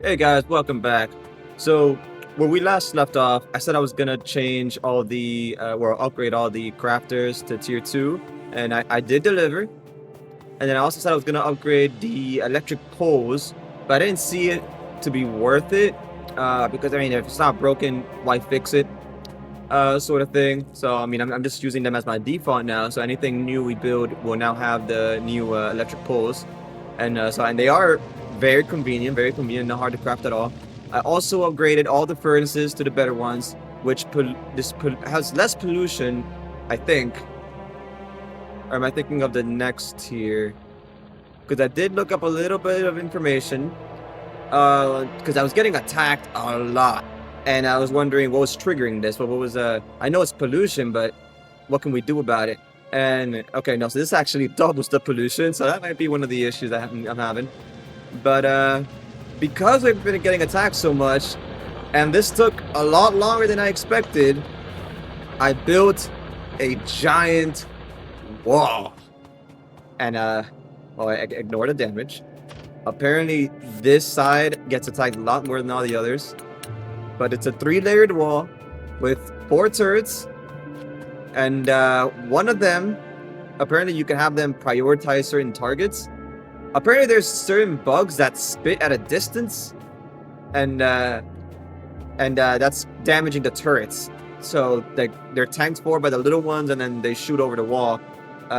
Hey guys, welcome back. So, where we last left off, I said I was gonna change all the, or upgrade all the crafters to tier 2, and I did deliver. And then I also said I was gonna upgrade the electric poles, but I didn't see it to be worth it, because I mean, if it's not broken, why fix it, sort of thing. So, I mean, I'm just using them as my default now, so anything new we build will now have the new electric poles. And they are very convenient, not hard to craft at all. I also upgraded all the furnaces to the better ones, which has less pollution, I think. Or am I thinking of the next tier? Because I did look up a little bit of information. Because I was getting attacked a lot, and I was wondering what was triggering this. What was I know it's pollution, but what can we do about it? And okay, no, so this actually doubles the pollution, so that might be one of the issues I'm having. But because we've been getting attacked so much, and this took a lot longer than I expected, I built a giant wall. And well, I ignore the damage. Apparently, this side gets attacked a lot more than all the others. But it's a 3-layered wall with 4 turrets. And one of them, apparently you can have them prioritize certain targets. Apparently there's certain bugs that spit at a distance. And that's damaging the turrets. So they're tanked for by the little ones, and then they shoot over the wall.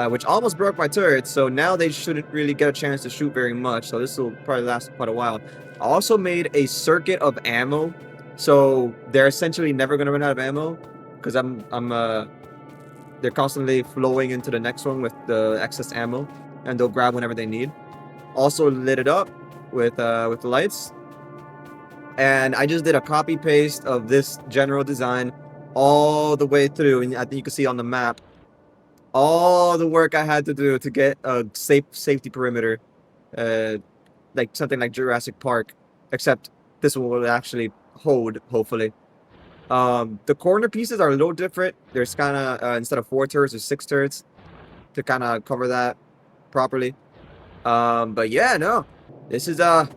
Which almost broke my turret, so now they shouldn't really get a chance to shoot very much, so this will probably last quite a while. I also made a circuit of ammo, so they're essentially never going to run out of ammo, because they're constantly flowing into the next one with the excess ammo, and they'll grab whenever they need. Also lit it up with the lights, and I just did a copy-paste of this general design all the way through, and I think you can see on the map all the work I had to do to get a safety perimeter, like something like Jurassic Park, except this one will actually hold, hopefully. The corner pieces are a little different. There's kind of, instead of 4 turrets, there's 6 turrets to kind of cover that properly. But yeah, no, this is, the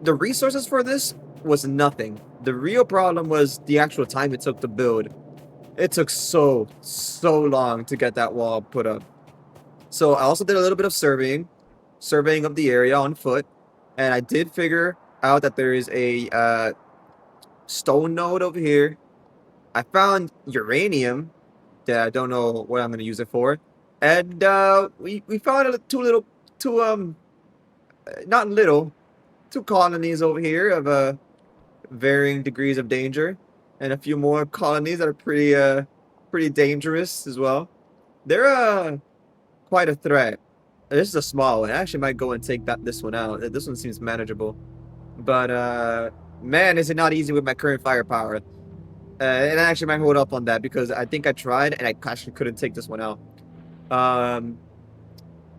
resources for this was nothing. The real problem was the actual time it took to build. It took so long to get that wall put up. So I also did a little bit of surveying of the area on foot, and I did figure out that there is a stone node over here. I found uranium that I don't know what I'm going to use it for, and we found two colonies over here of varying degrees of danger. And a few more colonies that are pretty dangerous as well. They're quite a threat. This is a small one. I actually might go and take this one out. This one seems manageable. But man, is it not easy with my current firepower. And I actually might hold up on that because I think I tried and I actually couldn't take this one out.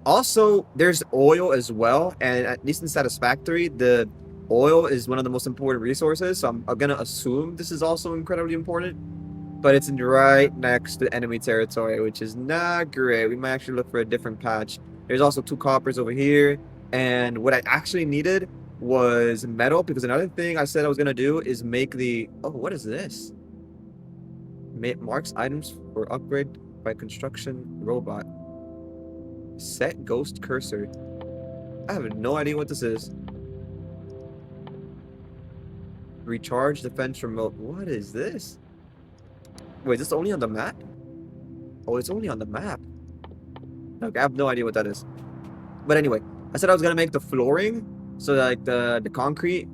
Also, there's oil as well, and at least in Satisfactory, the oil is one of the most important resources, so I'm gonna assume this is also incredibly important. But it's right next to enemy territory, which is not great. We might actually look for a different patch. There's also 2 coppers over here, and what I actually needed was metal, because another thing I said I was gonna do is make the... Oh, what is this? Marks items for upgrade by construction robot. Set ghost cursor. I have no idea what this is. Recharge defense remote. What is this? Wait, is this only on the map? Oh, it's only on the map. Okay, I have no idea what that is. But anyway, I said I was gonna make the flooring, so like the concrete,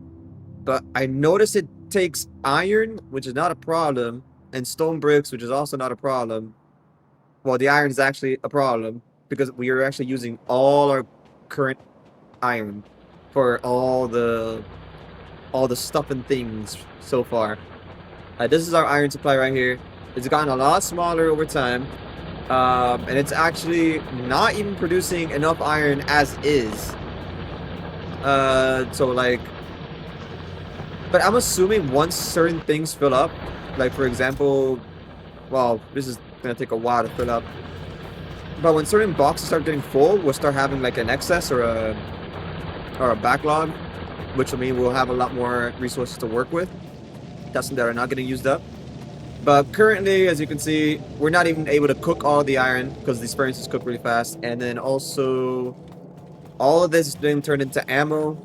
but I noticed it takes iron, which is not a problem, and stone bricks, which is also not a problem. Well, the iron is actually a problem because we are actually using all our current iron for all the stuff and things so far. This is our iron supply right here. It's gotten a lot smaller over time, and it's actually not even producing enough iron as is. So like, but I'm assuming once certain things fill up, like for example, well, this is gonna take a while to fill up, but when certain boxes start getting full, we'll start having like an excess or a backlog. which will mean we'll have a lot more resources to work with. That's that are not getting used up. But currently, as you can see, we're not even able to cook all the iron because these furnaces cook really fast. And then also, all of this is being turned into ammo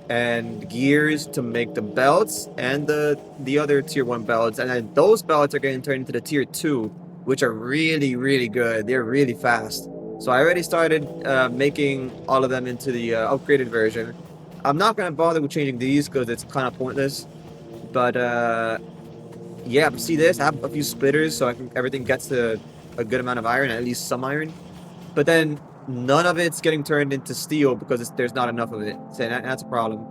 and gears to make the belts and the other tier 1 belts. And then those belts are getting turned into the tier 2, which are really, really good. They're really fast. So I already started making all of them into the upgraded version. I'm not going to bother with changing these because it's kind of pointless. But yeah, see this? I have a few splitters so everything gets to a good amount of iron, at least some iron. But then none of it's getting turned into steel because there's not enough of it. So that's a problem.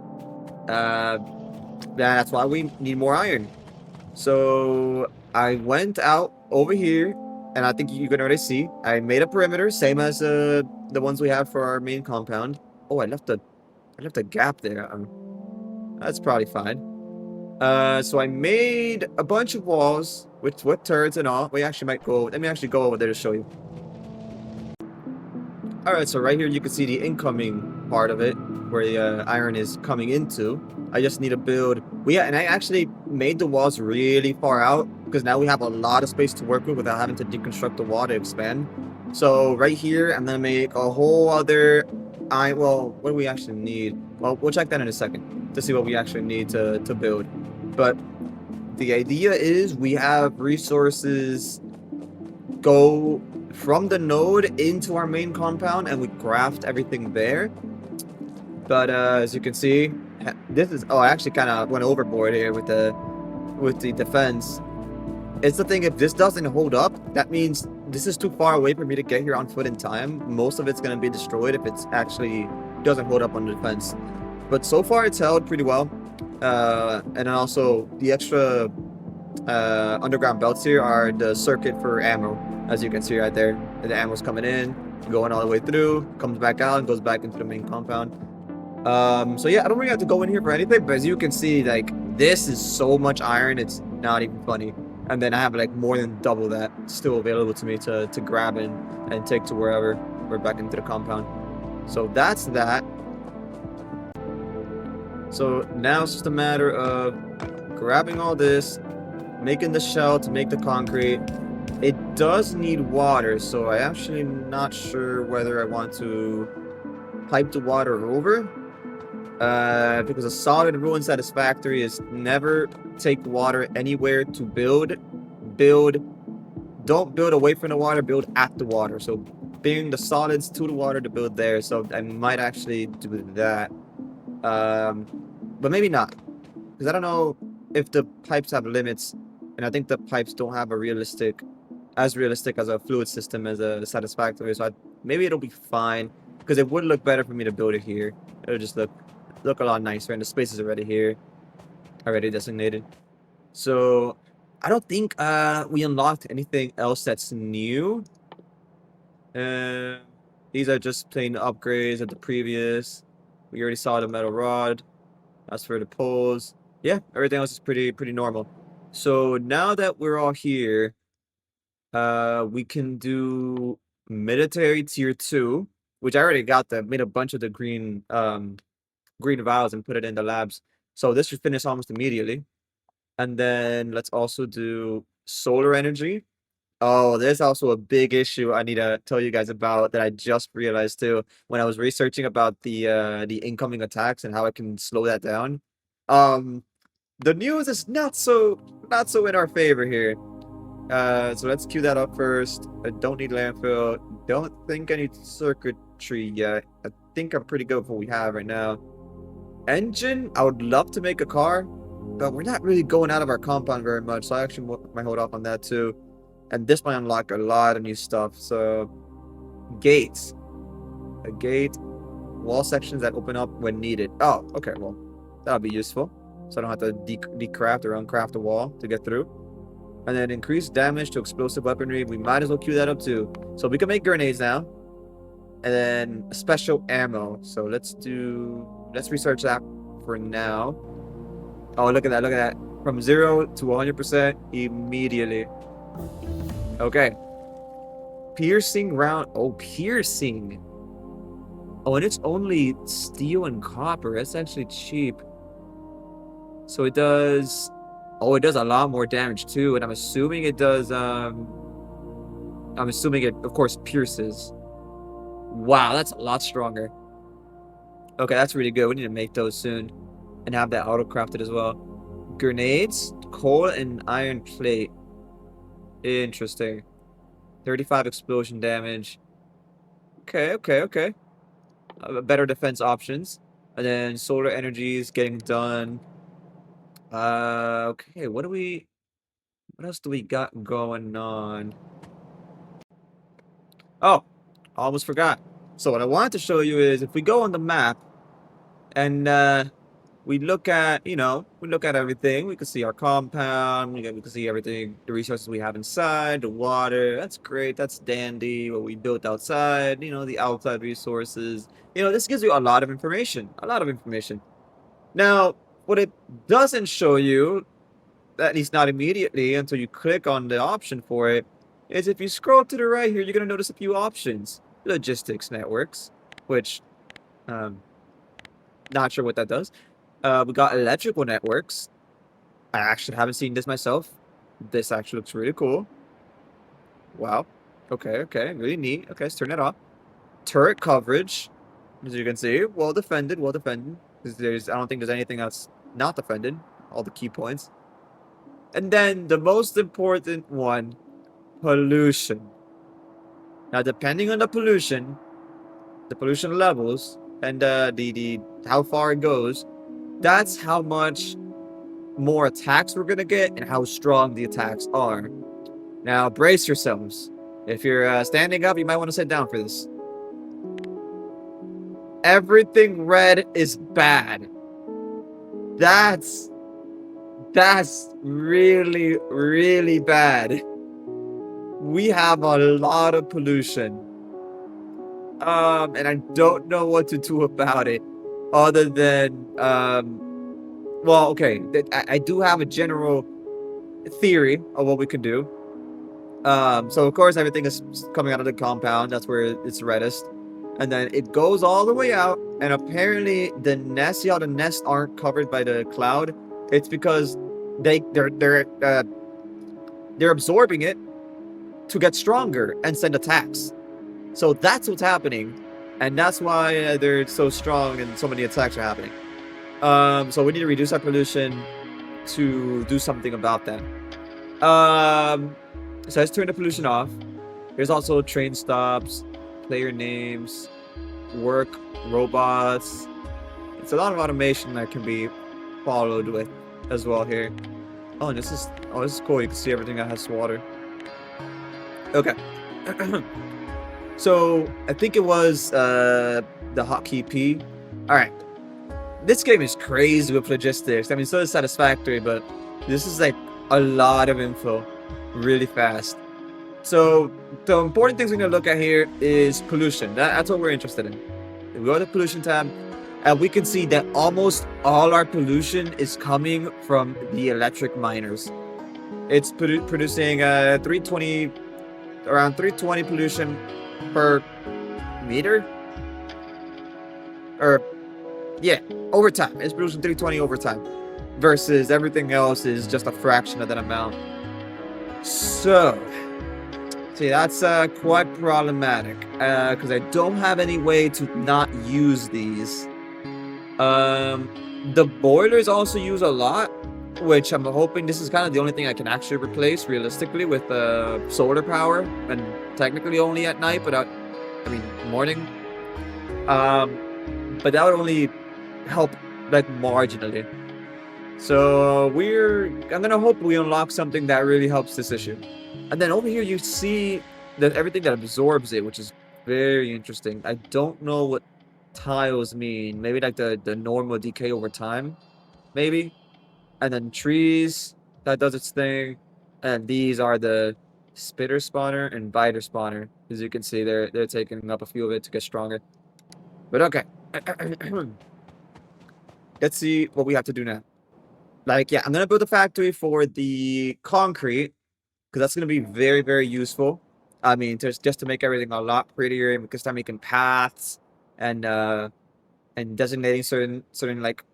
That's why we need more iron. So I went out over here, and I think you can already see. I made a perimeter, same as the ones we have for our main compound. Oh, I left a gap there. That's probably fine. So I made a bunch of walls with turrets and all. We actually might go. Let me actually go over there to show you. All right, so right here you can see the incoming part of it, where the iron is coming into. I just need to build. And I actually made the walls really far out because now we have a lot of space to work with without having to deconstruct the wall to expand. So right here, I'm gonna make a whole other. Well, what do we actually need? Well, we'll check that in a second to see what we actually need to build. But the idea is we have resources go from the node into our main compound and we craft everything there. But as you can see, this is I actually kind of went overboard here with the defense. It's the thing, if this doesn't hold up, that means this is too far away for me to get here on foot in time. Most of it's going to be destroyed if it's actually doesn't hold up on the defense. But so far it's held pretty well. And then also the extra underground belts here are the circuit for ammo. As you can see right there, the ammo's coming in, going all the way through, comes back out, and goes back into the main compound. So yeah, I don't really have to go in here for anything, but as you can see, like, this is so much iron, it's not even funny. And then I have like more than double that still available to me to grab and take to wherever we're back into the compound. So that's that. So now it's just a matter of grabbing all this, making the shell to make the concrete. It does need water, so I actually am not sure whether I want to pipe the water over. Because a solid rule inside this factory is never take water anywhere to build. Don't build away from the water, build at the water. So bring the solids to the water to build there. So I might actually do that. But maybe not. Because I don't know if the pipes have limits. And I think the pipes don't have a realistic as a fluid system as a satisfactory. So maybe it'll be fine. Because it would look better for me to build it here. It'll just look a lot nicer. And the space is already here. Already designated. So I don't think we unlocked anything else that's new. These are just plain upgrades of the previous. We already saw the metal rod. As for the poles, yeah, everything else is pretty normal. So now that we're all here, we can do military tier 2, which I already got that. Made a bunch of the green vials and put it in the labs. So this should finish almost immediately. And then let's also do solar energy. Oh, there's also a big issue I need to tell you guys about that I just realized too when I was researching about the incoming attacks and how I can slow that down. The news is not so in our favor here. So let's cue that up first. I don't need landfill. Don't think I need circuitry yet. I think I'm pretty good with what we have right now. Engine, I would love to make a car, but we're not really going out of our compound very much, so I actually might hold off on that too. And this might unlock a lot of new stuff. So gates, a gate, wall sections that open up when needed. Oh, okay, well, that'll be useful. So I don't have to decraft or uncraft a wall to get through. And then increase damage to explosive weaponry. We might as well queue that up too. So we can make grenades now. And then special ammo. So let's research that for now. Oh, look at that. From 0 to 100% immediately. Okay. Piercing round. Oh, piercing. Oh, and it's only steel and copper. That's actually cheap. So it does. Oh, it does a lot more damage too, and I'm assuming it does. I'm assuming it, of course, pierces. Wow, that's a lot stronger. Okay, that's really good. We need to make those soon, and have that auto crafted as well. Grenades, coal, and iron plate. Interesting. 35 explosion damage. Okay, okay, okay. Better defense options. And then solar energy is getting done. Okay, what else do we got going on? Oh, almost forgot. So what I wanted to show you is if we go on the map and we look at, we look at everything. We can see our compound. We can see everything, the resources we have inside, the water. That's great. That's dandy. What we built outside, the outside resources. This gives you a lot of information. A lot of information. Now, what it doesn't show you, at least not immediately until you click on the option for it, is if you scroll to the right here, you're going to notice a few options. Logistics networks, which, um, not sure what that does. We got electrical networks. I actually haven't seen this myself. This actually looks really cool. Wow. Okay, okay. Really neat. Okay, let's turn it off. Turret coverage. As you can see, well defended, well defended. I don't think there's anything that's not defended. All the key points. And then the most important one, pollution. Now, depending on the pollution levels, and the how far it goes, that's how much more attacks we're gonna get and how strong the attacks are. Now, brace yourselves. If you're standing up, you might want to sit down for this. Everything red is bad. That's really, really bad. We have a lot of pollution. And I don't know what to do about it other than, well, okay, I do have a general theory of what we can do. So of course everything is coming out of the compound. That's where it's reddest. And then it goes all the way out, and apparently the nests aren't covered by the cloud. It's because they're absorbing it to get stronger and send attacks. So that's what's happening, and that's why they're so strong and so many attacks are happening. So we need to reduce our pollution to do something about that. So let's turn the pollution off. There's also train stops, player names, work, robots. It's a lot of automation that can be followed with as well here. Oh, and this is cool. You can see everything that has water. Okay. So I think it was the hotkey P. All right. This game is crazy with logistics. I mean, so is Satisfactory, but this is like a lot of info really fast. So the important things we're going to look at here is pollution. That's what we're interested in. We go to the pollution tab, and we can see that almost all our pollution is coming from the electric miners. It's producing around 320 pollution per meter, or yeah, over time. It's producing 320 over time, versus everything else is just a fraction of that amount. So, see, that's quite problematic, because I don't have any way to not use these. The boilers also use a lot, which I'm hoping this is kind of the only thing I can actually replace realistically with solar power, and technically only at night, but I mean morning. But that would only help like marginally. So I'm gonna hope we unlock something that really helps this issue. And then over here you see that everything that absorbs it, which is very interesting. I don't know what tiles mean. Maybe like the normal decay over time, maybe. And then trees, that does its thing. And these are the spitter spawner and biter spawner. As you can see, they're taking up a few of it to get stronger. But okay. Let's see what we have to do now. Like, yeah, I'm gonna build a factory for the concrete, because that's gonna be very, very useful. I mean, just to make everything a lot prettier, and we can start making paths and designating certain like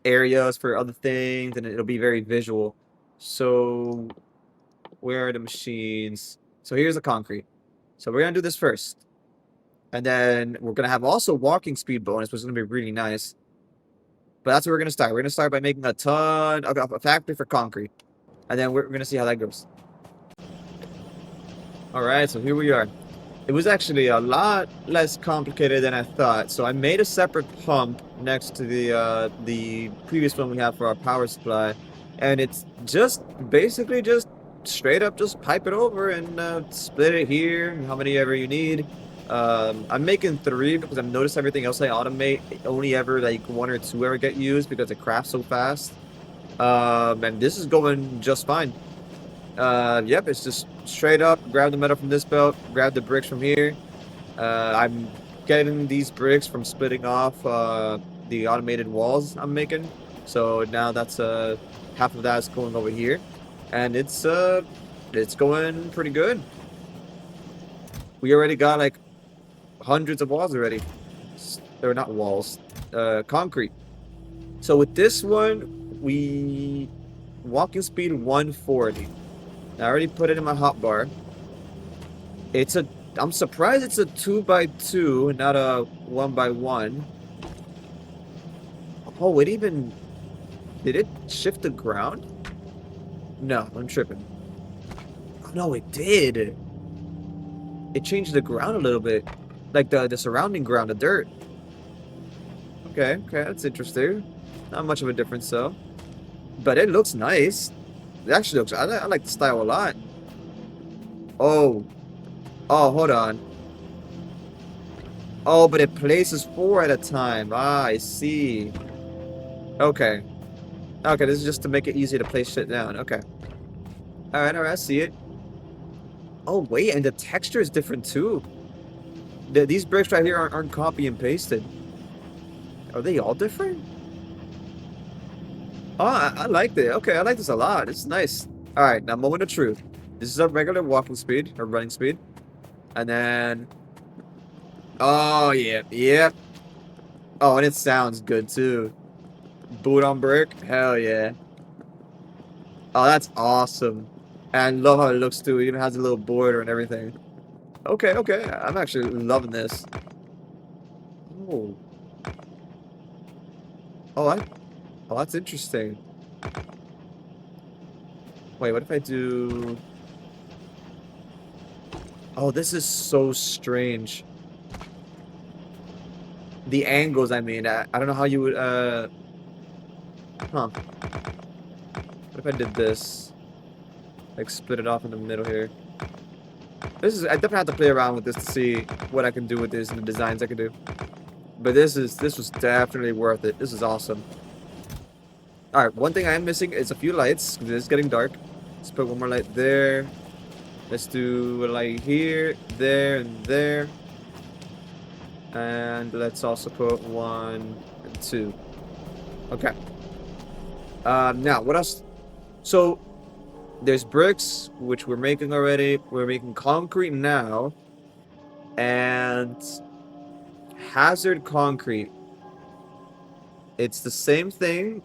areas for other things, and it'll be very visual. So where are the machines? So here's the concrete. So we're gonna do this first, and then we're gonna have also walking speed bonus, which is gonna be really nice. But that's where we're gonna start. We're gonna start by making a ton of a factory for concrete, and then we're gonna see how that goes. All right, so here we are. It was actually a lot less complicated than I thought. So I made a separate pump next to the previous one we have for our power supply, and it's just basically just straight up just pipe it over and split it here, how many ever you need. I'm making 3 because I've noticed everything else I automate only ever like 1 or 2 ever get used because it crafts so fast. And this is going just fine. Yep, it's just straight up, grab the metal from this belt, grab the bricks from here. I'm getting these bricks from splitting off the automated walls I'm making. So now that's half of that is going over here. And it's going pretty good. We already got like hundreds of walls already. They're not walls, concrete. So with this one, we walking speed 140. I already put it in my hotbar. I'm surprised it's a 2x2, not a 1x1. Oh, did it shift the ground? No, I'm tripping. Oh, no, it did. It changed the ground a little bit. Like the surrounding ground, the dirt. Okay, that's interesting. Not much of a difference though. But it looks nice. It actually looks, I like the style a lot. Oh, hold on. Oh, but it places 4 at a time. Ah, I see. Okay. Okay, this is just to make it easy to place shit down. Okay. Alright, I see it. Oh, wait, and the texture is different too. These bricks right here aren't copy and pasted. Are they all different? Oh, I like it. Okay, I like this a lot. It's nice. Alright, now moment of truth. This is our regular walking speed, or running speed. And then... Oh, yeah. Yep. Oh, and it sounds good, too. Boot on brick? Hell yeah. Oh, that's awesome. And I love how it looks, too. It even has a little border and everything. Okay. I'm actually loving this. Oh. Oh, that's interesting. Wait, what if I do... Oh, this is so strange. The angles, I mean. I don't know how you would, Huh. What if I did this? Like, split it off in the middle here. I definitely have to play around with this to see what I can do with this and the designs I can do. But this was definitely worth it. This is awesome. Alright, one thing I am missing is a few lights. It is getting dark. Let's put one more light there. Let's do a light here, there, and there. And let's also put 1 and 2. Okay. Now, what else? So, there's bricks, which we're making already. We're making concrete now. And hazard concrete. It's the same thing.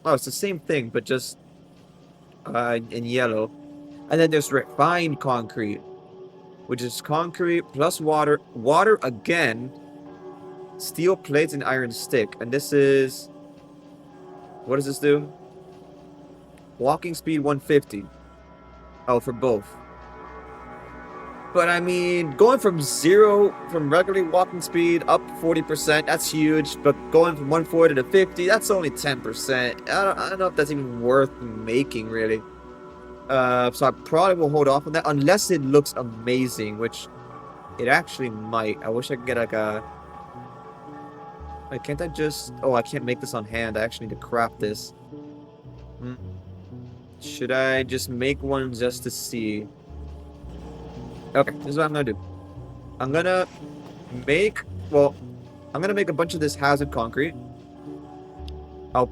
Oh, it's the same thing, but just in yellow. And then there's refined concrete, which is concrete plus water. Water again. Steel plates and iron stick. And this is... What does this do? Walking speed 150. Oh, for both. But I mean, going from regular walking speed up 40%, that's huge. But going from 140 to 50, that's only 10%. I don't know if that's even worth making, really. So I probably will hold off on that unless it looks amazing, which it actually might. I wish I could get like a... Wait, can't I just... Oh, I can't make this on hand. I actually need to craft this. Should I just make one just to see? Okay, this is what I'm gonna do. I'm gonna make a bunch of this hazard concrete. I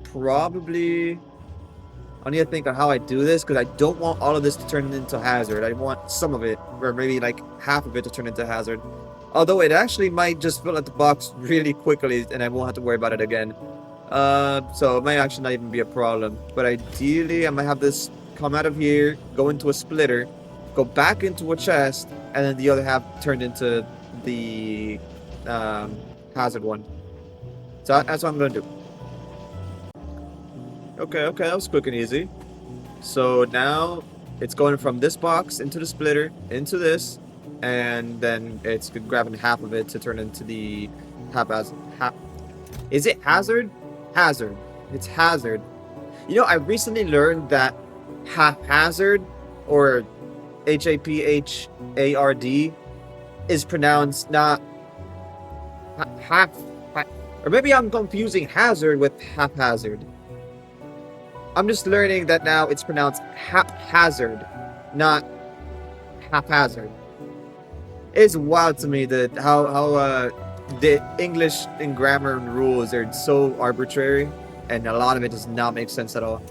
need to think on how I do this because I don't want all of this to turn into hazard. I want some of it, or maybe like half of it to turn into hazard. Although it actually might just fill out the box really quickly and I won't have to worry about it again. So it might actually not even be a problem. But ideally, I might have this come out of here, go into a splitter, go back into a chest, and then the other half turned into the hazard one. So that's what I'm gonna do. Okay, that was quick and easy. So now it's going from this box into the splitter, into this, and then it's grabbing half of it to turn into the haphazard. Is it hazard? Hazard. It's hazard. You know, I recently learned that haphazard, or HAPHARD, is pronounced not half, or maybe I'm confusing hazard with haphazard. I'm just learning that now it's pronounced haphazard, not haphazard. It's wild to me that how the English and grammar and rules are so arbitrary, and a lot of it does not make sense at all.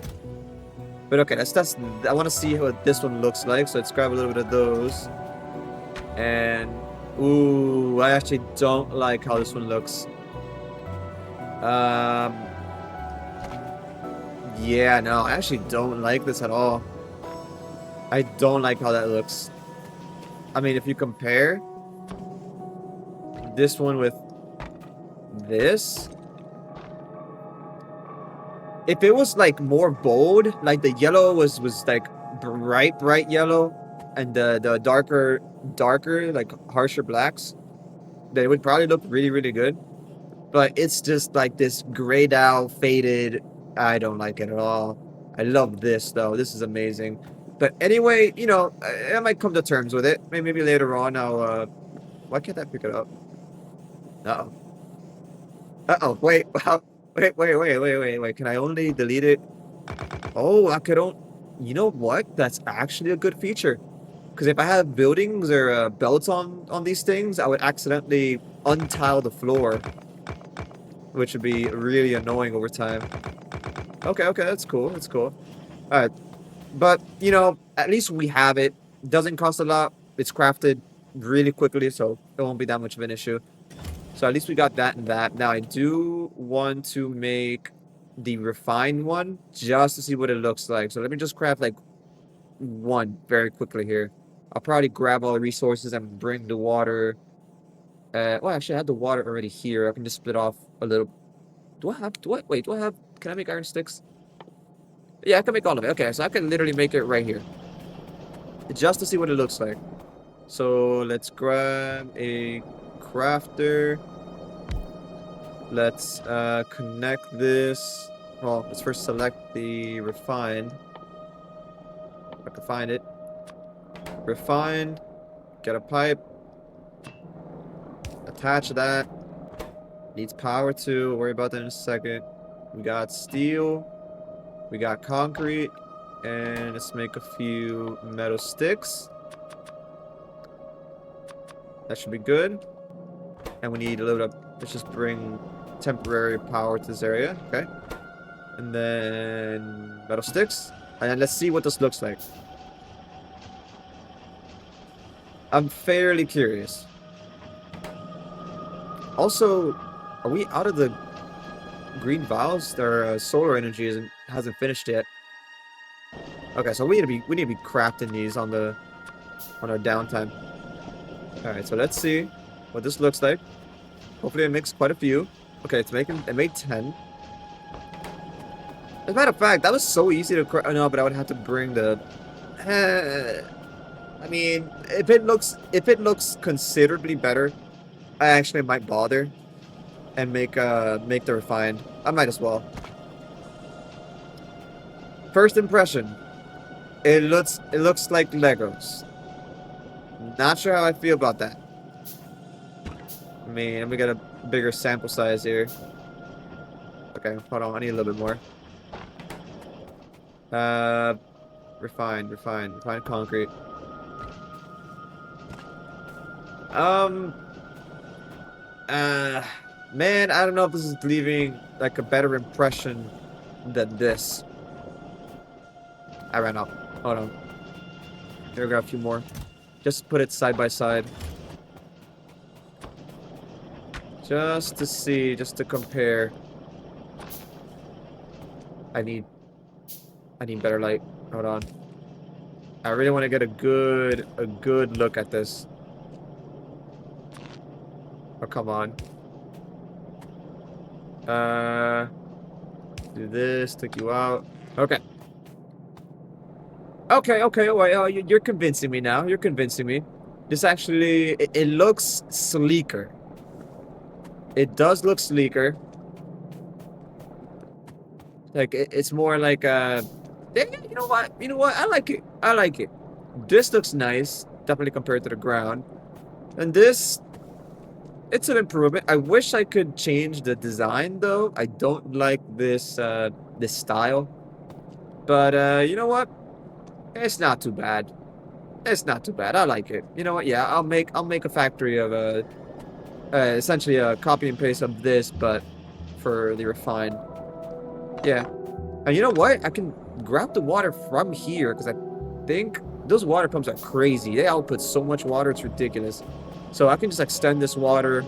But okay, that's I want to see what this one looks like, so let's grab a little bit of those. And ooh, I actually don't like how this one looks. Yeah, no, I actually don't like this at all. I don't like how that looks. I mean, if you compare this one with this, if it was like more bold, like the yellow was like bright yellow, and the darker like harsher blacks, then it would probably look really good. But it's just like this grayed out, faded. I don't like it at all. I love this though. This is amazing. But anyway, you know, I might come to terms with it. Maybe later on I'll why can't I pick it up? Uh-oh. Uh-oh. Wait. Wait. Can I only delete it? Oh, I could only... You know what? That's actually a good feature. Because if I have buildings or belts on these things, I would accidentally untile the floor, which would be really annoying over time. Okay, that's cool. Alright. But, you know, at least we have it. It doesn't cost a lot. It's crafted really quickly, so it won't be that much of an issue. So at least we got that and that. Now, I do want to make the refined one just to see what it looks like. So let me just craft, like, one very quickly here. I'll probably grab all the resources and bring the water. Well, actually, I have the water already here. I can just split off a little. Wait, can I make iron sticks? Yeah, I can make all of it. Okay, so I can literally make it right here. Just to see what it looks like. So let's grab a crafter. Let's connect this. Well, let's first select the refined. If I can find it. Refined. Get a pipe. Attach that. Needs power too. We'll worry about that in a second. We got steel. We got concrete. And let's make a few metal sticks. That should be good. And we need a little bit of, let's just bring temporary power to this area. Okay. And then metal sticks. And then let's see what this looks like. I'm fairly curious. Also, are we out of the green vials? Their solar energy hasn't finished yet. Okay, so we need to be crafting these on our downtime. All right, so let's see what this looks like. Hopefully, it makes quite a few. Okay, it made 10. As a matter of fact, that was so easy to craft. No, but I would have to bring the. I mean, if it looks considerably better, I actually might bother and make the refined. I might as well. First impression, it looks like Legos. Not sure how I feel about that. I mean, let me get a bigger sample size here. Okay, hold on, I need a little bit more. Refined concrete. Man, I don't know if this is leaving like a better impression than this. I ran out. Hold on. Here, grab a few more. Just put it side by side. Just to see, just to compare. I need better light. Hold on. I really want to get a good look at this. Oh, come on. Do this, take you out. Okay. Okay, wait, you're convincing me now. You're convincing me. This actually, it looks sleeker. It does look sleeker. Like, it's more like, yeah, you know what? You know what? I like it. I like it. This looks nice, definitely compared to the ground. And this, it's an improvement. I wish I could change the design, though. I don't like this style. But, you know what? It's not too bad. It's not too bad. I like it. You know what? Yeah, I'll make a factory of essentially a copy and paste of this, but for the refined. Yeah. And you know what? I can grab the water from here because I think those water pumps are crazy. They output so much water, it's ridiculous. So I can just extend this water,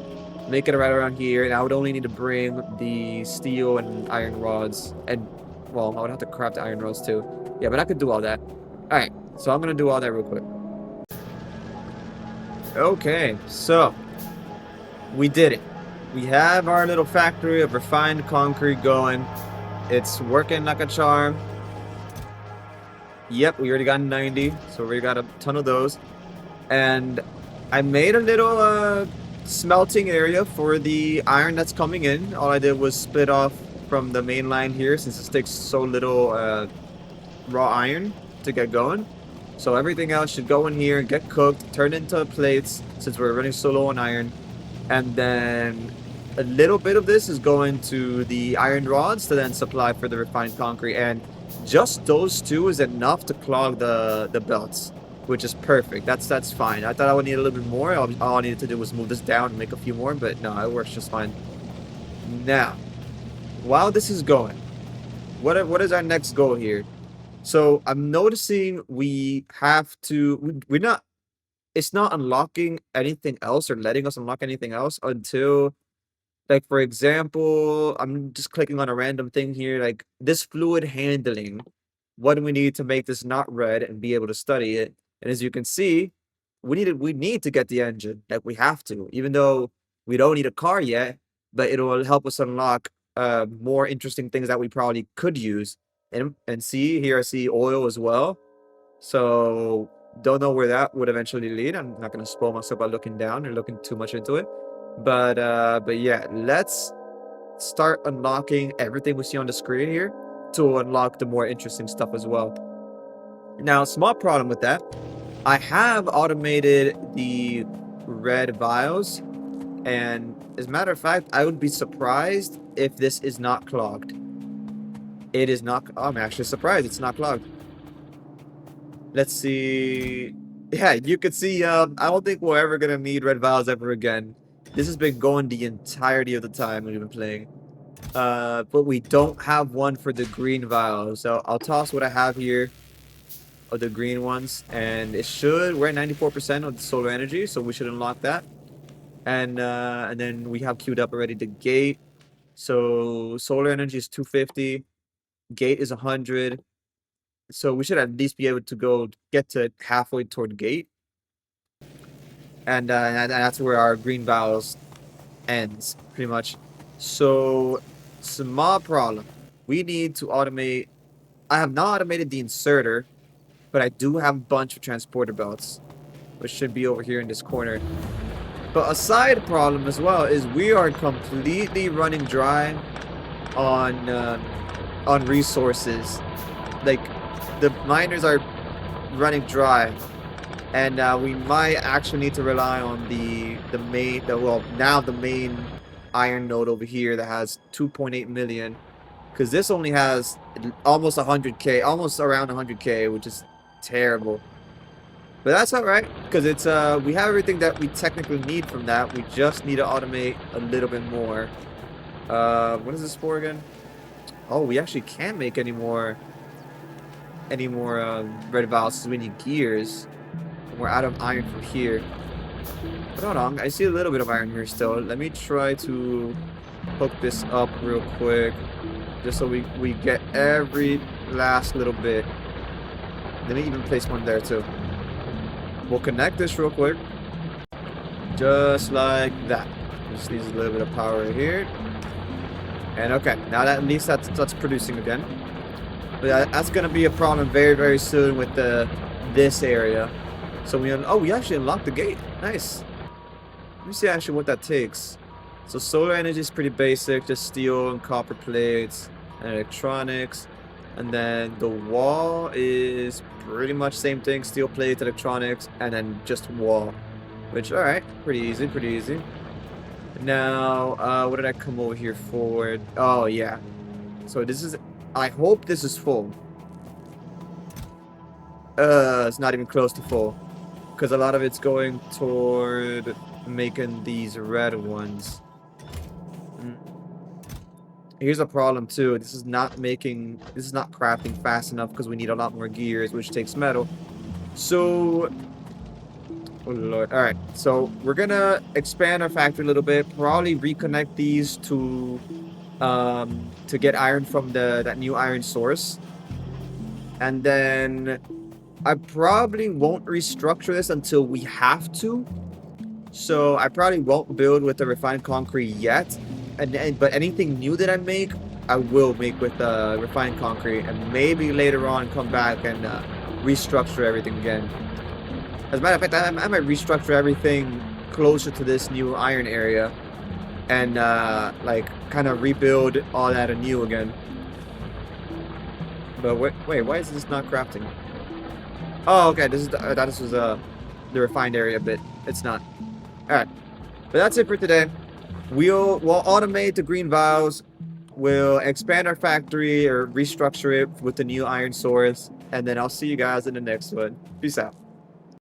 make it right around here, and I would only need to bring the steel and iron rods. And, well, I would have to craft the iron rods too. Yeah, but I could do all that. Alright, so I'm going to do all that real quick. Okay, so we did it. We have our little factory of refined concrete going. It's working like a charm. Yep, we already got 90, so we got a ton of those. And I made a little smelting area for the iron that's coming in. All I did was split off from the main line here since it takes so little raw iron to get going. So everything else should go in here, get cooked, turn into plates since we're running so low on iron. And then a little bit of this is going to the iron rods to then supply for the refined concrete. And just those two is enough to clog the belts, which is perfect. That's fine. I thought I would need a little bit more. All I needed to do was move this down and make a few more, but no, it works just fine. Now, while this is going, what is our next goal here? So I'm noticing we have to, we're not, it's not unlocking anything else or letting us unlock anything else until, like, for example, I'm just clicking on a random thing here, like this fluid handling. What do we need to make this not red and be able to study it? And as you can see, we need to get the engine. Like, we have to, even though we don't need a car yet, but it'll help us unlock more interesting things that we probably could use. And see here, I see oil as well. So don't know where that would eventually lead. I'm not gonna spoil myself by looking down or looking too much into it. But yeah, let's start unlocking everything we see on the screen here to unlock the more interesting stuff as well. Now, small problem with that. I have automated the red vials, and as a matter of fact, I would be surprised if this is not clogged. It is not. Oh, I'm actually surprised it's not clogged. Let's see. Yeah, you could see, I don't think we're ever gonna need red vials ever again. This has been going the entirety of the time we've been playing. But we don't have one for the green vials. So I'll toss what I have here of the green ones. And it should, we're at 94% of the solar energy, so we should unlock that. And then we have queued up already the gate. So solar energy is 250. Gate is 100. So we should at least be able to go get to halfway toward gate. And that's where our green vials ends, pretty much. So, small problem. We need to automate. I have not automated the inserter, but I do have a bunch of transporter belts, which should be over here in this corner. But a side problem as well is we are completely running dry on resources. Like, the miners are running dry, and we might actually need to rely on the main iron node over here that has 2.8 million, because this only has almost 100k, almost around 100k, which is terrible. But that's all right, because it's we have everything that we technically need from that. We just need to automate a little bit more. What is this for again? Oh, we actually can't make any more red vials, so we need gears. We're out of iron from here. But hold on, I see a little bit of iron here still. Let me try to hook this up real quick. Just so we get every last little bit. Let me even place one there too. We'll connect this real quick. Just like that. Just needs a little bit of power right here. And okay, now that at least that's producing again. But that's gonna be a problem very, very soon with this area. So we actually unlocked the gate. Nice. Let me see actually what that takes. So solar energy is pretty basic, just steel and copper plates and electronics. And then the wall is pretty much same thing, steel plates, electronics, and then just wall. Which, alright, pretty easy, pretty easy. Now, what did I come over here for? Oh, yeah. So this is, I hope this is full. It's not even close to full. Because a lot of it's going toward making these red ones. Here's a problem too. This is not crafting fast enough because we need a lot more gears, which takes metal. So, oh lord. All right. So we're gonna expand our factory a little bit. Probably reconnect these to get iron from that new iron source, and then I probably won't restructure this until we have to. So I probably won't build with the refined concrete yet. But anything new that I make, I will make with refined concrete, and maybe later on come back and restructure everything again. As a matter of fact, I might restructure everything closer to this new iron area, and like kind of rebuild all that anew again. But wait, why is this not crafting? Oh, okay. I thought this was the refined area bit. It's not. All right, but that's it for today. We'll automate the green vials. We'll expand our factory or restructure it with the new iron source. And then I'll see you guys in the next one. Peace out.